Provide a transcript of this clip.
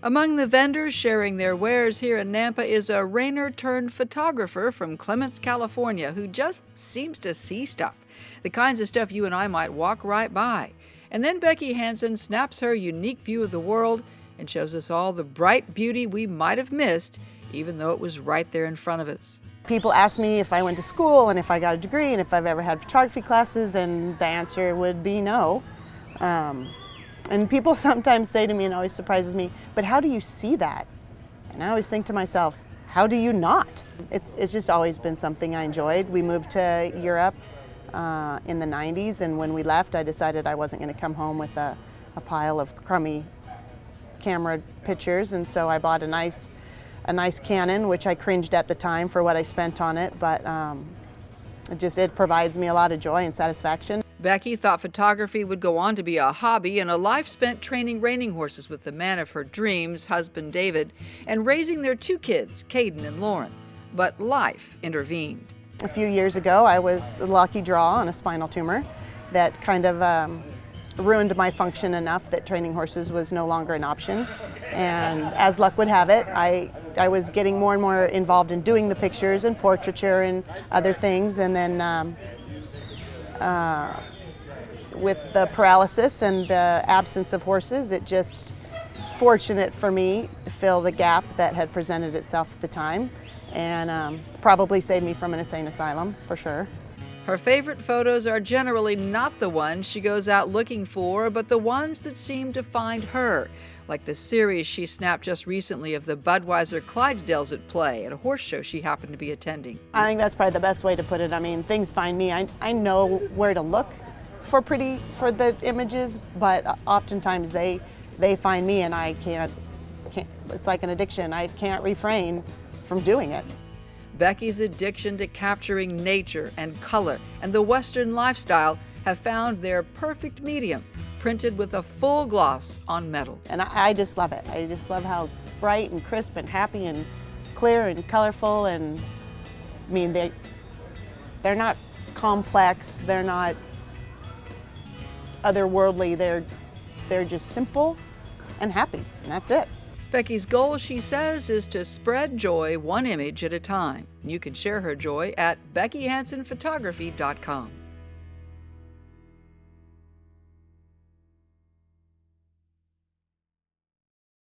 Among the vendors sharing their wares here in Nampa is a Rainer-turned-photographer from Clements, California, who just seems to see stuff, the kinds of stuff you and I might walk right by. And then Becky Hanson snaps her unique view of the world and shows us all the bright beauty we might have missed, even though it was right there in front of us. People ask me if I went to school and if I got a degree and if I've ever had photography classes, and the answer would be no. And people sometimes say to me, and it always surprises me, but how do you see that? And I always think to myself, how do you not? It's just always been something I enjoyed. We moved to Europe in the 90s, and when we left, I decided I wasn't going to come home with a pile of crummy camera pictures, and so I bought a nice Canon, which I cringed at the time for what I spent on it, but it provides me a lot of joy and satisfaction. Becky thought photography would go on to be a hobby and a life spent training reining horses with the man of her dreams, husband David, and raising their 2 kids, Caden and Lauren. But life intervened. A few years ago, I was the lucky draw on a spinal tumor that kind of ruined my function enough that training horses was no longer an option. And as luck would have it, I was getting more and more involved in doing the pictures and portraiture and other things, and then with the paralysis and the absence of horses, it just, fortunate for me, filled a gap that had presented itself at the time, and probably saved me from an insane asylum, for sure. Her favorite photos are generally not the ones she goes out looking for, but the ones that seem to find her, like the series she snapped just recently of the Budweiser Clydesdales at play at a horse show she happened to be attending. I think that's probably the best way to put it. I mean, things find me. I know where to look for the images, but oftentimes they find me, and I can't. It's like an addiction. I can't refrain from doing it. Becky's addiction to capturing nature and color and the Western lifestyle have found their perfect medium, printed with a full gloss on metal. And I just love it. I just love how bright and crisp and happy and clear and colorful, and I mean, they're not complex, they're not otherworldly, they're just simple and happy, and that's it. Becky's goal, she says, is to spread joy one image at a time. You can share her joy at BeckyHansonPhotography.com.